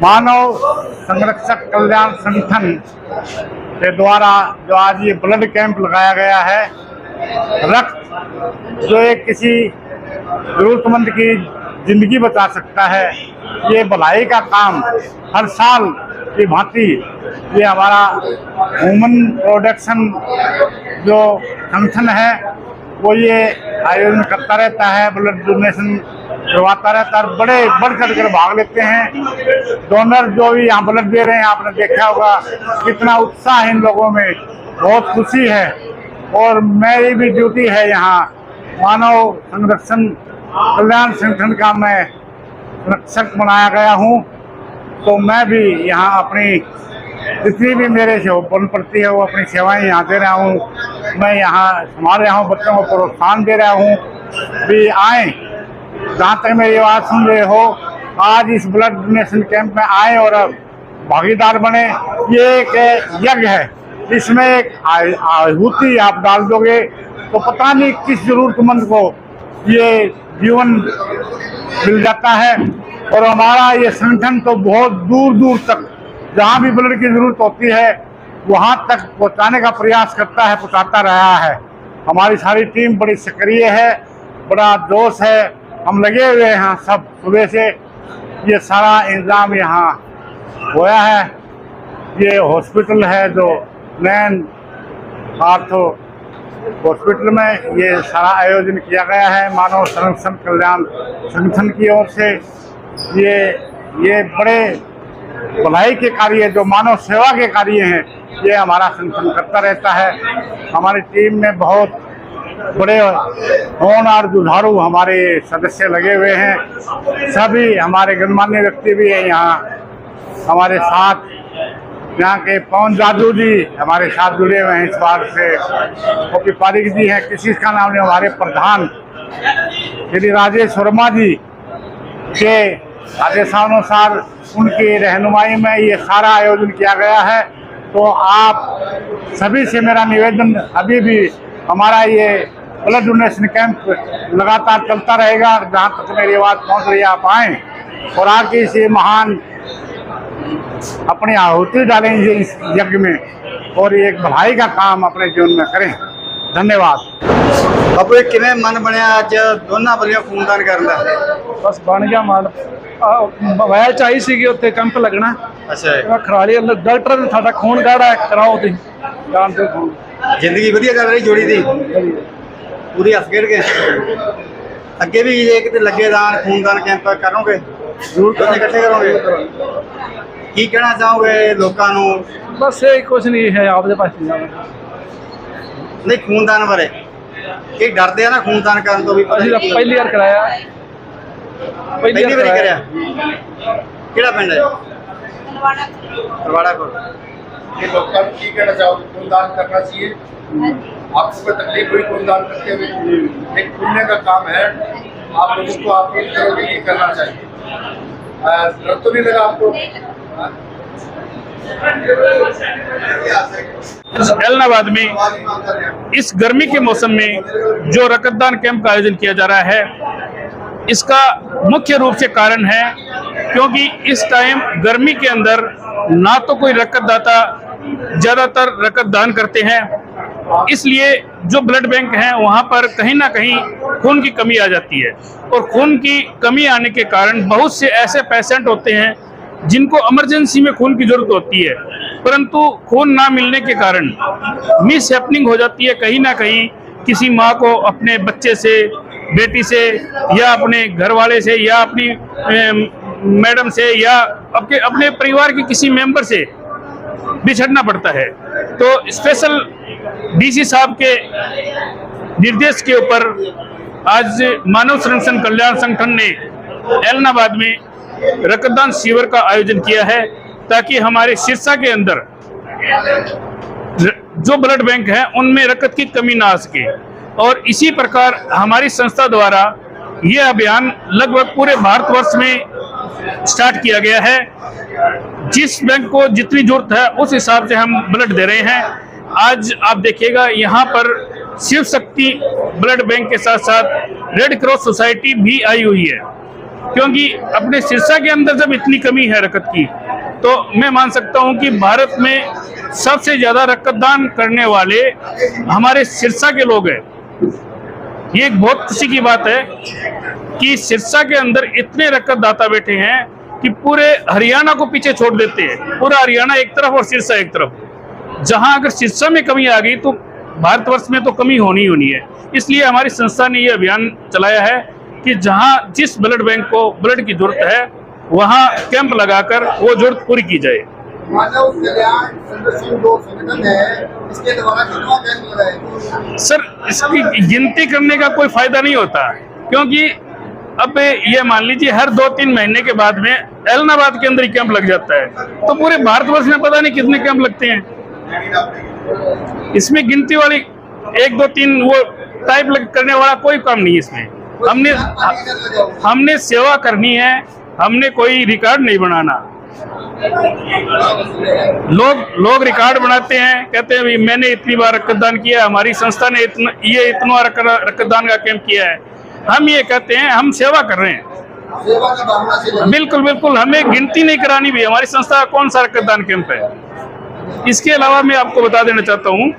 मानव संरक्षक कल्याण संगठन के द्वारा जो आज ये ब्लड कैंप लगाया गया है, रक्त जो एक किसी जरूरतमंद की जिंदगी बचा सकता है, ये भलाई का काम हर साल की भांति ये हमारा ह्यूमन प्रोडक्शन जो संगठन है वो ये आयोजन करता रहता है, ब्लड डोनेशन करवाता रहता है। बड़े बढ़ चढ़ कर भाग लेते हैं डोनर जो भी यहाँ ब्लड दे रहे हैं। आपने देखा होगा कितना उत्साह है इन लोगों में, बहुत खुशी है। और मेरी भी ड्यूटी है यहाँ मानव संरक्षण कल्याण संगठन का मैं संरक्षक बनाया गया हूँ, तो मैं भी यहाँ अपनी जितनी भी मेरे से बन पड़ती है वो अपनी सेवाएं यहाँ दे रहा हूँ। मैं यहाँ संभाल रहा हूँ, बच्चों को प्रोत्साहन दे रहा हूँ भी आए, जहाँ तक मेरी आवाज़ सुन रहे हो, आज इस ब्लड डोनेशन कैंप में आए और भागीदार बने। ये एक यज्ञ है, इसमें एक आहुति आप डाल दोगे तो पता नहीं किस जरूरतमंद को ये जीवन मिल जाता है। और हमारा ये संगठन तो बहुत दूर दूर तक जहाँ भी ब्लड की जरूरत होती है वहाँ तक पहुँचाने का प्रयास करता है, पहुँचाता रहा है। हमारी सारी टीम बड़ी सक्रिय है, बड़ा जोश है, हम लगे हुए हैं यहाँ सब सुबह से। ये सारा इंतजाम यहाँ होया है। ये हॉस्पिटल है जो नैन आर्थो हॉस्पिटल में ये सारा आयोजन किया गया है मानव संरक्षण कल्याण संगठन की ओर से। ये बड़े भलाई के कार्य जो मानव सेवा के कार्य हैं ये हमारा संगठन करता रहता है। हमारी टीम में बहुत बड़े होनहार जुझारू हमारे सदस्य लगे हुए हैं। सभी हमारे गणमान्य व्यक्ति भी हैं यहाँ हमारे साथ। यहाँ के पवन जादू जी हमारे साथ जुड़े हुए हैं इस बार से। ओपी पारिक जी हैं, किसी का नाम नहीं, हमारे प्रधान श्री राजेश वर्मा जी के आदेशानुसार उनकी रहनुमाई में ये सारा आयोजन किया गया है। तो आप सभी से मेरा निवेदन, अभी भी हमारा ये ब्लड डोनेशन कैंप लगातार चलता रहेगा। जहाँ तक मेरी आवाज़ पहुँच रही है, आप आएँ और आके इसे महान अपनी आहुति डालेंगे इस यज्ञ में और एक भलाई का काम अपने जीवन में करें। धन्यवाद। बापू ये किवें मन बनया अज दोनों बलियां खूनदान करन दा? बस बन गया मन। वह चाहिए सी उत्थे कैंप लगना। अच्छा खराली डॉक्टर ने साडा खून काढ़ा कराओ तुसीं जान दो खून। जिंदगी वधिया कर रही जोड़ी दी पूरी हस खेड़ के अगे भी जे किते लगे दान खूनदान कैंप करोगे जरूर दोने इकट्ठे करोगे? की कहना चाहोगे लोगों नूं? बस ये कुछ नहीं है आपदे पास नहीं खूनदान बारे ये डरते हैं ना खूनदान करन तो भी? पहली बार कराया। पहली बार कराया। केड़ा पिंड है? तलवाड़ा को। ये लोगों को की कहना चाहोगे? खूनदान करना चाहिए? आपको कोई तकलीफ हुई खूनदान करते हुए? एक पुण्य का काम है, आप लोगों को आप अपील करोगे ये करना चाहिए। डर तो नहीं लगा आपको? एलनाबाद में इस गर्मी के मौसम में जो रक्तदान कैंप का आयोजन किया जा रहा है, इसका मुख्य रूप से कारण है क्योंकि इस टाइम गर्मी के अंदर ना तो कोई रक्तदाता ज्यादातर रक्तदान करते हैं, इसलिए जो ब्लड बैंक हैं वहां पर कहीं ना कहीं खून की कमी आ जाती है। और खून की कमी आने के कारण बहुत से ऐसे पेशेंट होते हैं जिनको इमरजेंसी में खून की जरूरत होती है, परंतु खून ना मिलने के कारण मिस हैपनिंग हो जाती है। कहीं ना कहीं किसी माँ को अपने बच्चे से, बेटी से या अपने घर वाले से या अपनी मैडम से या अपने परिवार के किसी मेंबर से बिछड़ना पड़ता है। तो स्पेशल डीसी साहब के निर्देश के ऊपर आज मानव संरक्षण कल्याण संगठन ने एलनाबाद में रक्तदान शिविर का आयोजन किया है ताकि हमारे सिरसा के अंदर जो ब्लड बैंक है उनमें रक्त की कमी ना आ सके। और इसी प्रकार हमारी संस्था द्वारा ये अभियान लगभग पूरे भारतवर्ष में स्टार्ट किया गया है। जिस बैंक को जितनी जरूरत है उस हिसाब से हम ब्लड दे रहे हैं। आज आप देखिएगा यहाँ पर शिव शक्ति ब्लड बैंक के साथ साथ रेड क्रॉस सोसाइटी भी आई हुई है। क्योंकि अपने सिरसा के अंदर जब इतनी कमी है रकत की, तो मैं मान सकता हूं कि भारत में सबसे ज्यादा रक्तदान करने वाले हमारे सिरसा के लोग हैं। ये एक बहुत खुशी की बात है कि सिरसा के अंदर इतने रक्तदाता बैठे हैं कि पूरे हरियाणा को पीछे छोड़ देते हैं। पूरा हरियाणा एक तरफ और सिरसा एक तरफ। जहां अगर सिरसा में कमी आ गई तो भारतवर्ष में तो कमी होनी है। इसलिए हमारी संस्था ने ये अभियान चलाया है कि जहां जिस ब्लड बैंक को ब्लड की जरूरत है वहां कैंप लगाकर वो जरूरत पूरी की जाए। मानव कल्याण संरक्षण जो संगठन है, इसके द्वारा कितना कैंप लगाए? सर, इसकी गिनती करने का कोई फायदा नहीं होता, क्योंकि अब ये मान लीजिए हर 2-3 महीने के बाद में एलनाबाद के अंदर ही कैंप लग जाता है, तो पूरे भारतवर्ष में पता नहीं कितने कैंप लगते हैं। इसमें गिनती वाली 1, 2, 3 वो टाइप करने वाला कोई काम नहीं है इसमें। हमने सेवा करनी है, हमने कोई रिकॉर्ड नहीं बनाना। लोग रिकॉर्ड बनाते हैं, कहते हैं मैंने इतनी बार रक्तदान किया, हमारी संस्था ने इतना रक्तदान का कैंप किया है। हम ये कहते हैं हम सेवा कर रहे हैं। बिल्कुल बिल्कुल, हमें गिनती नहीं करानी भी। हमारी संस्था का कौन सा रक्तदान कैंप है। इसके अलावा मैं आपको बता देना चाहता हूँ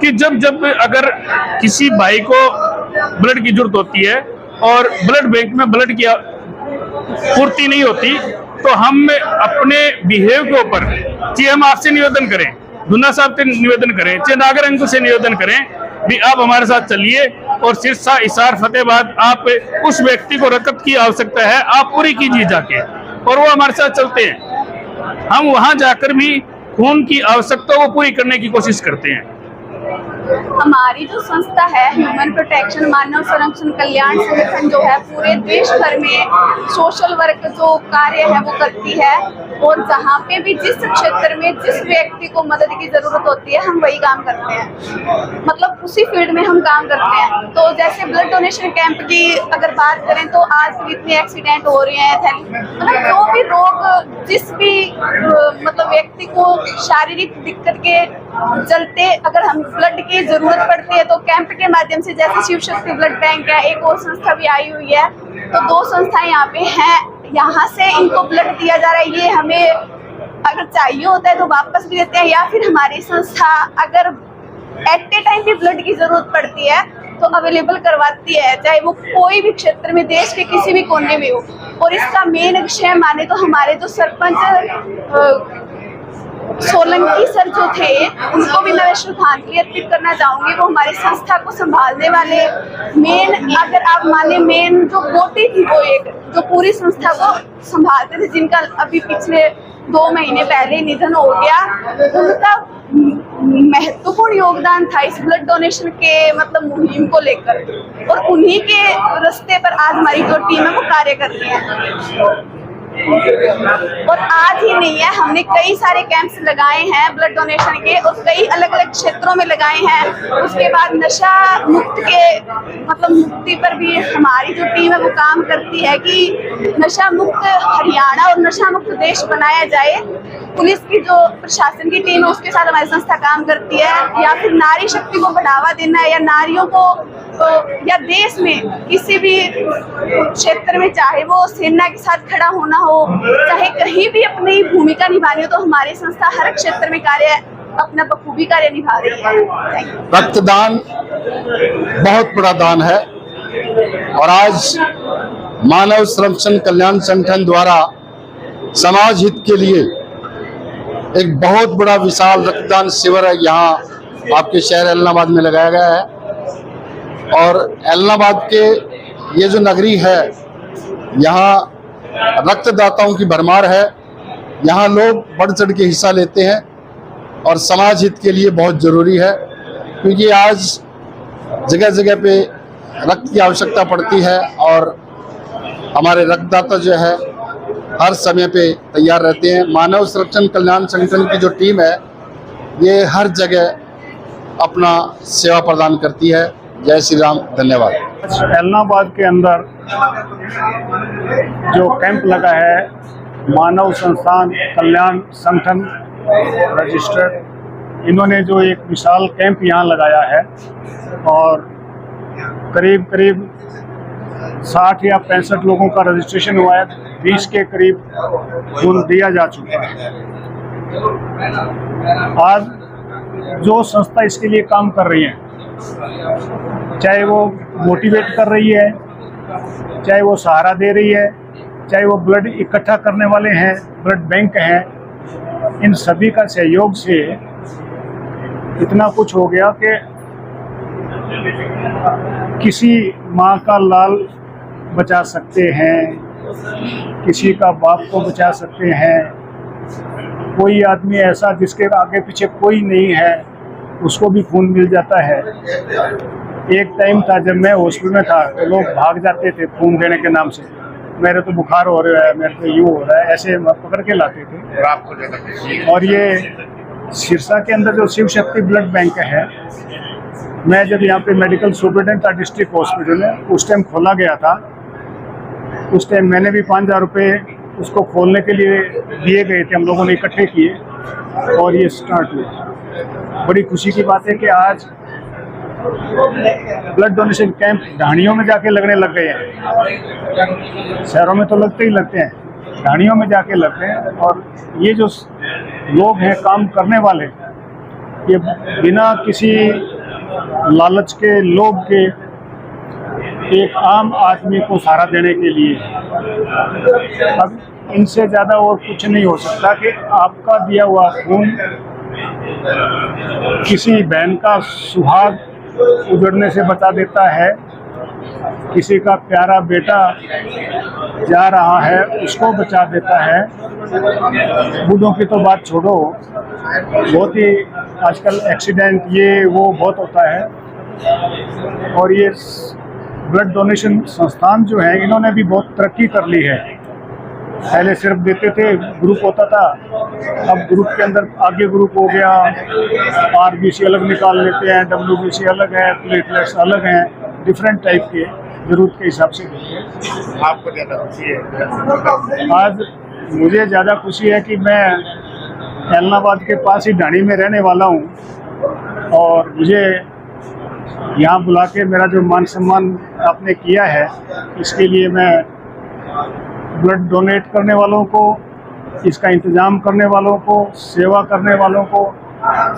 कि जब अगर किसी भाई को ब्लड की जरूरत होती है और ब्लड बैंक में ब्लड की पूर्ति नहीं होती, तो हम अपने बिहेव के ऊपर चाहे हम आपसे निवेदन करें, धुन्ना साहब से निवेदन करें, चाहे नागर अंकुर से निवेदन करें भी आप हमारे साथ चलिए और सिरसा, हिसार, फतेहाबाद आप उस व्यक्ति को रकत की आवश्यकता है आप पूरी कीजिए जाके, और वो हमारे साथ चलते हैं। हम वहां जाकर भी खून की आवश्यकता को पूरी करने की कोशिश करते हैं। हमारी जो संस्था है ह्यूमन प्रोटेक्शन मानव संरक्षण कल्याण संगठन जो है पूरे देश भर में सोशल वर्क जो कार्य है वो करती है, और जहाँ पे भी जिस क्षेत्र में जिस व्यक्ति को मदद की जरूरत होती है हम वही काम करते हैं, मतलब उसी फील्ड में हम काम करते हैं। तो जैसे ब्लड डोनेशन कैंप की अगर बात करें तो आज भी इतने एक्सीडेंट हो रहे हैं, मतलब जो भी रोग जिस भी मतलब व्यक्ति को शारीरिक दिक्कत के चलते अगर हम ब्लड की जरूरत पड़ती है तो कैंप के माध्यम से, जैसे शिव शक्ति ब्लड बैंक है, एक और संस्था भी आई हुई है, तो 2 संस्थाएं यहाँ पे हैं, यहाँ से इनको ब्लड दिया जा रहा है। ये हमें अगर चाहिए होता है तो वापस भी देते हैं, या फिर हमारी संस्था अगर एट ए टाइम भी ब्लड की जरूरत पड़ती है तो अवेलेबल करवाती है, चाहे वो कोई भी क्षेत्र में देश के किसी भी कोने में हो। और इसका मेन विषय माने तो हमारे जो सरपंच सोलंकी सर जो थे उनको भी मैं श्रद्धांजलि अर्पित करना चाहूंगी। वो हमारी संस्था को संभालने वाले मेन, अगर आप माने मेन जो मोटी थी, वो एक जो पूरी संस्था को संभालते थे, जिनका अभी पिछले 2 महीने पहले निधन हो गया। उनका महत्वपूर्ण योगदान था इस ब्लड डोनेशन के मतलब मुहिम को लेकर, और उन्हीं के रास्ते पर आज हमारी जो टीम है वो कार्य कर रही है। और आज ही नहीं है, हमने कई सारे कैंप्स लगाए हैं ब्लड डोनेशन के, और कई अलग अलग क्षेत्रों में लगाए हैं। उसके बाद नशा मुक्त के मतलब मुक्ति पर भी हमारी जो टीम है वो काम करती है कि नशा मुक्त हरियाणा और नशा मुक्त देश बनाया जाए। पुलिस की जो प्रशासन की टीम है उसके साथ हमारी संस्था काम करती है, या फिर नारी शक्ति को बढ़ावा देना है, या नारियों को या देश में किसी भी क्षेत्र में, चाहे वो सेना के साथ खड़ा होना हो, चाहे कहीं भी अपनी भूमिका निभानी हो, तो हमारी संस्था हर क्षेत्र में कार्य अपना बखूबी कार्य निभा रही है। रक्तदान बहुत बड़ा दान है, और आज मानव संरक्षण कल्याण संगठन द्वारा समाज हित के लिए एक बहुत बड़ा विशाल रक्तदान शिविर यहाँ आपके शहर एलनाबाद में लगाया गया है। और एलनाबाद के ये जो नगरी है, यहाँ रक्तदाताओं की भरमार है, यहाँ लोग बढ़ चढ़ के हिस्सा लेते हैं, और समाज हित के लिए बहुत ज़रूरी है, क्योंकि आज जगह जगह पे रक्त की आवश्यकता पड़ती है, और हमारे रक्तदाता जो है हर समय पे तैयार रहते हैं। मानव संरक्षण कल्याण संगठन की जो टीम है ये हर जगह अपना सेवा प्रदान करती है। जय श्री राम, धन्यवाद। एलनाबाद के अंदर जो कैंप लगा है मानव संस्थान कल्याण संगठन रजिस्टर्ड, इन्होंने जो एक विशाल कैंप यहाँ लगाया है, और करीब 60 या 65 लोगों का रजिस्ट्रेशन हुआ है, 20 के करीब खून दिया जा चुका है। आज जो संस्था इसके लिए काम कर रही है, चाहे वो मोटिवेट कर रही है, चाहे वो सहारा दे रही है, चाहे वो ब्लड इकट्ठा करने वाले हैं, ब्लड बैंक हैं, इन सभी का सहयोग से इतना कुछ हो गया कि किसी माँ का लाल बचा सकते हैं, किसी का बाप को बचा सकते हैं, कोई आदमी ऐसा जिसके आगे पीछे कोई नहीं है उसको भी खून मिल जाता है। एक टाइम था जब मैं हॉस्पिटल में था तो लोग भाग जाते थे खून देने के नाम से, मेरे तो बुखार हो रहा है, मेरे तो यूँ हो रहा है, ऐसे पकड़ के लाते थे। और ये सिरसा के अंदर जो शिव शक्ति ब्लड बैंक है, मैं जब यहाँ पे मेडिकल सुपरिटेंडेंट था डिस्ट्रिक्ट हॉस्पिटल में, उस टाइम खोला गया था। उस टाइम मैंने भी 5,000 रुपये उसको खोलने के लिए दिए गए थे, हम लोगों ने इकट्ठे किए और ये स्टार्ट हुआ। बड़ी खुशी की बात है कि आज ब्लड डोनेशन कैंप ढाणियों में जाके लगने लग गए हैं। शहरों में तो लगते ही लगते हैं, ढाणियों में जाके लगते हैं। और ये जो लोग हैं काम करने वाले, ये बिना किसी लालच के, लोभ के, एक आम आदमी को सहारा देने के लिए, अब इनसे ज़्यादा और कुछ नहीं हो सकता कि आपका दिया हुआ खून किसी बहन का सुहाग उजड़ने से बचा देता है, किसी का प्यारा बेटा जा रहा है उसको बचा देता है। बूढ़ों की तो बात छोड़ो, बहुत ही आजकल एक्सीडेंट ये वो बहुत होता है। और ये ब्लड डोनेशन संस्थान जो है, इन्होंने भी बहुत तरक्की कर ली है। पहले सिर्फ देते थे, ग्रुप होता था, अब ग्रुप के अंदर आगे ग्रुप हो गया, आरबीसी अलग निकाल लेते हैं, डब्ल्यूबीसी अलग है, प्लेटलेट्स अलग हैं, डिफरेंट टाइप के जरूरत के हिसाब से देते हैं। आपको ज़्यादा खुशी है? आज मुझे ज़्यादा खुशी है कि मैं एलनाबाद के पास ही ढाणी में रहने वाला हूँ और मुझे यहाँ बुला के मेरा जो मान सम्मान आपने किया है, इसके लिए मैं ब्लड डोनेट करने वालों को, इसका इंतज़ाम करने वालों को, सेवा करने वालों को,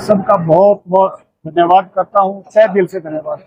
सबका बहुत बहुत धन्यवाद करता हूँ। तहे दिल से धन्यवाद।